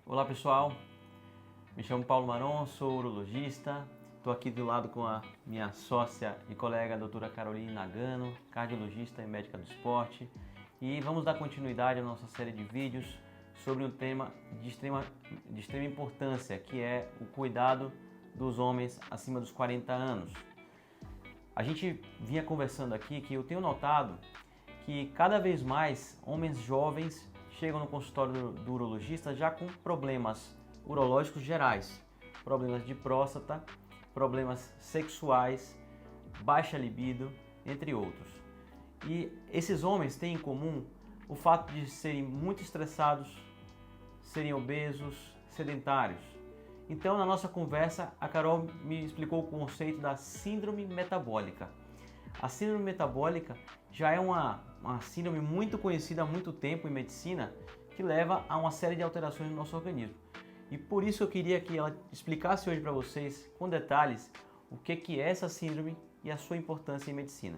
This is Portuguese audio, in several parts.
Olá pessoal, me chamo Paulo Maron, sou urologista, estou aqui do lado com a minha sócia e colega a doutora Caroline Nagano, cardiologista e médica do esporte, e vamos dar continuidade à nossa série de vídeos sobre um tema de extrema importância, que é o cuidado dos homens acima dos 40 anos. A gente vinha conversando aqui que eu tenho notado que cada vez mais homens jovens chegam no consultório do urologista já com problemas urológicos gerais, problemas de próstata, problemas sexuais, baixa libido, entre outros. E esses homens têm em comum o fato de serem muito estressados, serem obesos, sedentários. Então, na nossa conversa, a Carol me explicou o conceito da síndrome metabólica. A síndrome metabólica já é uma síndrome muito conhecida há muito tempo em medicina, que leva a uma série de alterações no nosso organismo. E por isso eu queria que ela explicasse hoje para vocês, com detalhes, o que é essa síndrome e a sua importância em medicina.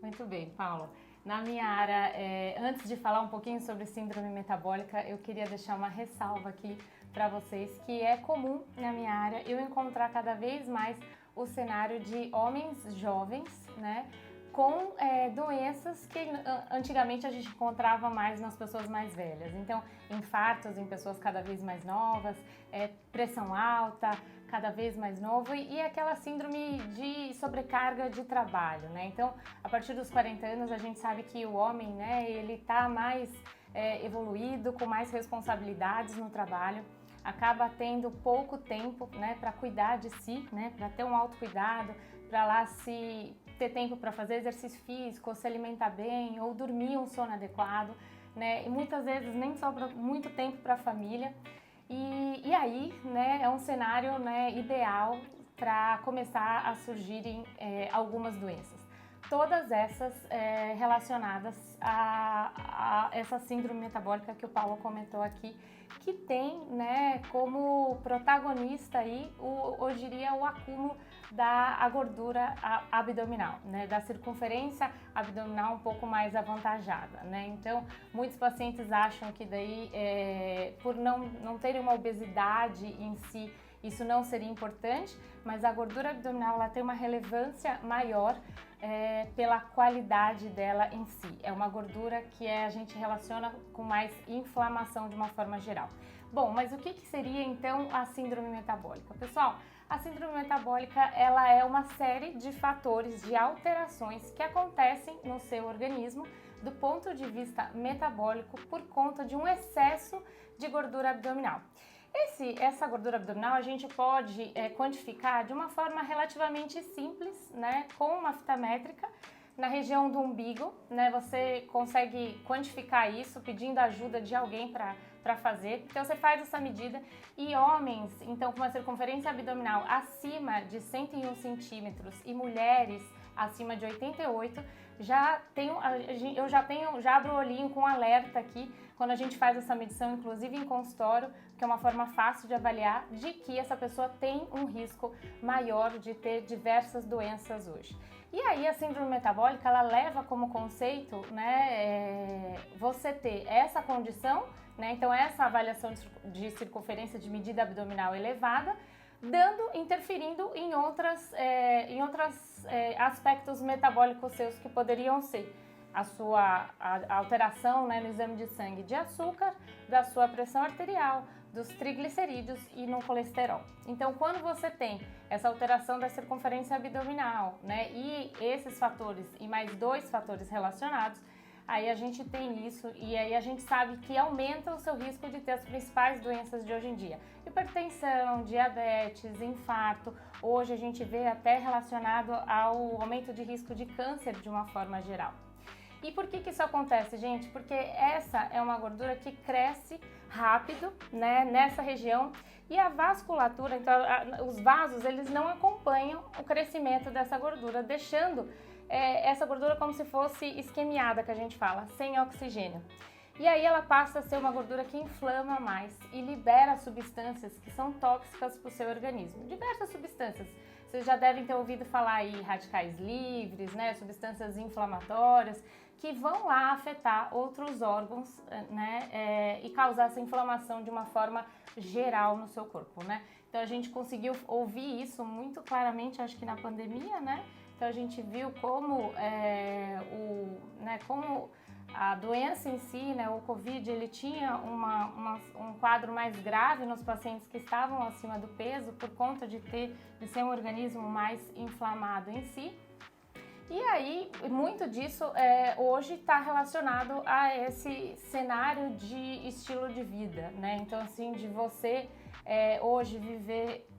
Muito bem, Paulo. Na minha área, antes de falar um pouquinho sobre síndrome metabólica, eu queria deixar uma ressalva aqui para vocês, que é comum na minha área eu encontrar cada vez mais o cenário de homens jovens, né, com doenças que antigamente a gente encontrava mais nas pessoas mais velhas. Então, infartos em pessoas cada vez mais novas, pressão alta, cada vez mais novo e aquela síndrome de sobrecarga de trabalho, né? Então, a partir dos 40 anos, a gente sabe que o homem, né, ele está mais evoluído, com mais responsabilidades no trabalho, acaba tendo pouco tempo, né, para cuidar de si, né, para ter um autocuidado, para lá se ter tempo para fazer exercício físico, ou se alimentar bem, ou dormir um sono adequado, né, e muitas vezes nem sobra muito tempo para a família. E aí, né, é um cenário, né, ideal para começar a surgirem algumas doenças. Todas essas relacionadas a essa síndrome metabólica que o Paulo comentou aqui, que tem, né, como protagonista aí, eu diria, o acúmulo da gordura abdominal, né, da circunferência abdominal um pouco mais avantajada, né? Então, muitos pacientes acham que daí, por não terem uma obesidade em si, isso não seria importante, mas a gordura abdominal ela tem uma relevância maior pela qualidade dela em si. É uma gordura que a gente relaciona com mais inflamação de uma forma geral. Bom, mas o que seria então a síndrome metabólica? Pessoal, a síndrome metabólica ela é uma série de fatores, de alterações que acontecem no seu organismo do ponto de vista metabólico por conta de um excesso de gordura abdominal. Essa gordura abdominal a gente pode quantificar de uma forma relativamente simples, né, com uma fita métrica na região do umbigo, né, você consegue quantificar isso pedindo a ajuda de alguém para fazer. Então você faz essa medida e homens, então com uma circunferência abdominal acima de 101 centímetros e mulheres acima de 88, eu já abro o olhinho com alerta aqui quando a gente faz essa medição, inclusive em consultório, que é uma forma fácil de avaliar de que essa pessoa tem um risco maior de ter diversas doenças hoje. E aí a síndrome metabólica, ela leva como conceito, né, você ter essa condição, né, então essa avaliação de circunferência de medida abdominal elevada, interferindo em outros aspectos metabólicos seus que poderiam ser a alteração, né, no exame de sangue de açúcar, da sua pressão arterial, dos triglicerídeos e no colesterol. Então, quando você tem essa alteração da circunferência abdominal, né, e esses fatores e mais dois fatores relacionados, aí a gente tem isso e aí a gente sabe que aumenta o seu risco de ter as principais doenças de hoje em dia. Hipertensão, diabetes, infarto, hoje a gente vê até relacionado ao aumento de risco de câncer de uma forma geral. E por que isso acontece, gente? Porque essa é uma gordura que cresce rápido, né, nessa região e a vasculatura, então os vasos, eles não acompanham o crescimento dessa gordura, deixando essa gordura como se fosse isquemiada, que a gente fala, sem oxigênio. E aí ela passa a ser uma gordura que inflama mais e libera substâncias que são tóxicas para o seu organismo. Diversas substâncias. Vocês já devem ter ouvido falar aí radicais livres, né, substâncias inflamatórias, que vão lá afetar outros órgãos, né, e causar essa inflamação de uma forma geral no seu corpo, né? Então a gente conseguiu ouvir isso muito claramente, acho que na pandemia, né? Então a gente viu como como a doença em si, né, o Covid, ele tinha um quadro mais grave nos pacientes que estavam acima do peso por conta de ser um organismo mais inflamado em si. E aí, muito disso hoje está relacionado a esse cenário de estilo de vida, né? Então, assim, de você hoje viver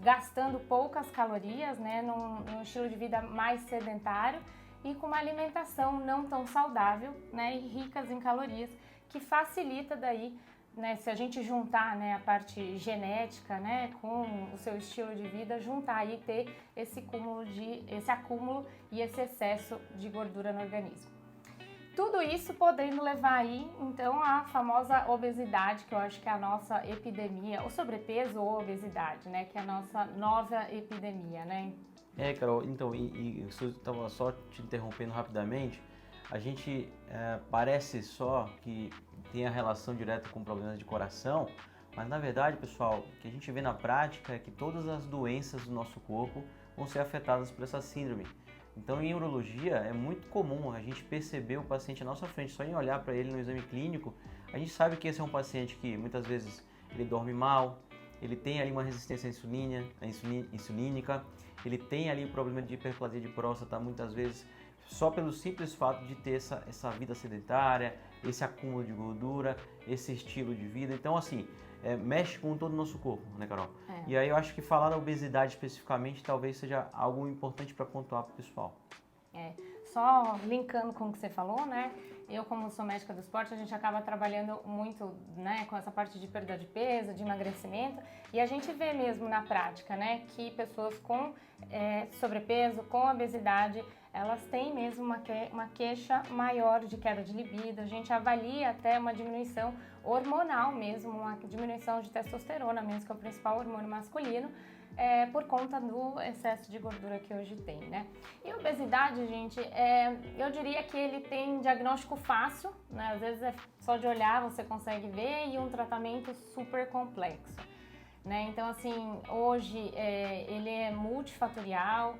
gastando poucas calorias, né? Num estilo de vida mais sedentário e com uma alimentação não tão saudável, né? E ricas em calorias, que facilita daí, né, se a gente juntar, né, a parte genética, né, com o seu estilo de vida, juntar e ter esse acúmulo e esse excesso de gordura no organismo. Tudo isso podendo levar aí, então, à famosa obesidade, que eu acho que é a nossa epidemia, o sobrepeso ou obesidade, né, que é a nossa nova epidemia, né? Carol, então, eu estava só te interrompendo rapidamente, a gente parece só que tem a relação direta com problemas de coração, mas na verdade, pessoal, o que a gente vê na prática é que todas as doenças do nosso corpo vão ser afetadas por essa síndrome. Então, em urologia, é muito comum a gente perceber o paciente à nossa frente, só em olhar para ele no exame clínico, a gente sabe que esse é um paciente que muitas vezes ele dorme mal, ele tem ali uma resistência insulínica, ele tem ali problema de hiperplasia de próstata, muitas vezes só pelo simples fato de ter essa vida sedentária, esse acúmulo de gordura, esse estilo de vida. Então, assim, mexe com todo o nosso corpo, né, Carol? E aí eu acho que falar da obesidade especificamente talvez seja algo importante para pontuar para o pessoal. Só linkando com o que você falou, né? Eu, como sou médica do esporte, a gente acaba trabalhando muito, né, com essa parte de perda de peso, de emagrecimento, e a gente vê mesmo na prática, né, que pessoas com sobrepeso, com obesidade, elas têm mesmo uma queixa maior de queda de libido. A gente avalia até uma diminuição hormonal mesmo, uma diminuição de testosterona mesmo, que é o principal hormônio masculino, por conta do excesso de gordura que hoje tem, né? E a obesidade, gente, eu diria que ele tem diagnóstico fácil, né? Às vezes é só de olhar você consegue ver, e um tratamento super complexo, né? Então, assim, hoje ele é multifatorial,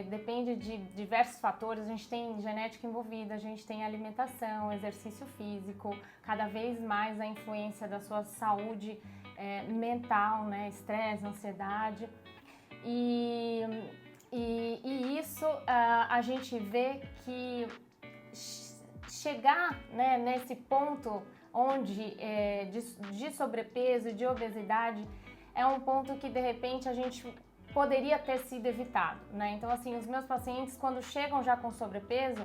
depende de diversos fatores. A gente tem genética envolvida, a gente tem alimentação, exercício físico, cada vez mais a influência da sua saúde mental, né, estresse, ansiedade, e isso a gente vê que chegar, né, nesse ponto onde de sobrepeso, de obesidade, é um ponto que de repente a gente poderia ter sido evitado, né? Então, assim, os meus pacientes, quando chegam já com sobrepeso,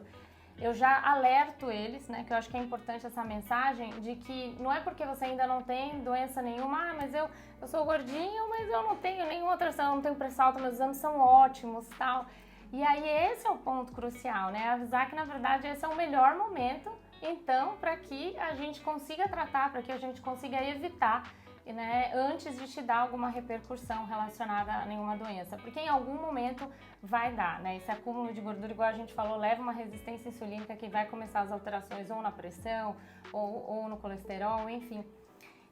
eu já alerto eles, né, que eu acho que é importante essa mensagem de que não é porque você ainda não tem doença nenhuma, mas eu sou gordinho, mas eu não tenho nenhuma outra, eu não tenho pressão alta, meus exames são ótimos, tal. E aí esse é o ponto crucial, né, avisar que na verdade esse é o melhor momento, então, para que a gente consiga tratar, para que a gente consiga evitar, né, antes de te dar alguma repercussão relacionada a nenhuma doença, porque em algum momento vai dar, né? Esse acúmulo de gordura, igual a gente falou, leva uma resistência insulínica que vai começar as alterações ou na pressão ou no colesterol, enfim.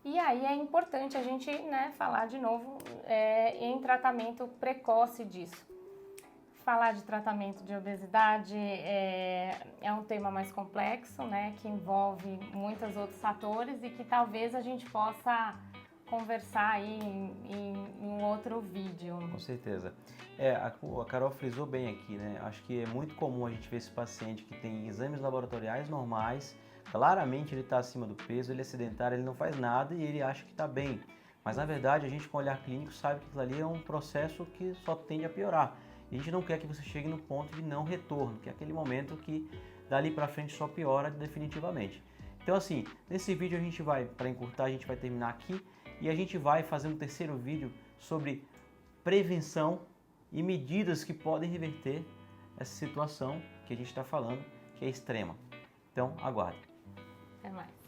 E aí é importante a gente, né, falar de novo em tratamento precoce disso. Falar de tratamento de obesidade é um tema mais complexo, né, que envolve muitos outros fatores e que talvez a gente possa conversar aí em um outro vídeo. Com certeza. A Carol frisou bem aqui, né? Acho que é muito comum a gente ver esse paciente que tem exames laboratoriais normais, claramente ele está acima do peso, ele é sedentário, ele não faz nada e ele acha que está bem. Mas na verdade a gente com o olhar clínico sabe que aquilo ali é um processo que só tende a piorar. E a gente não quer que você chegue no ponto de não retorno, que é aquele momento que dali para frente só piora definitivamente. Então assim, nesse vídeo a gente vai, para encurtar, a gente vai terminar aqui. E a gente vai fazer um terceiro vídeo sobre prevenção e medidas que podem reverter essa situação que a gente está falando, que é extrema. Então, aguarde. Até mais.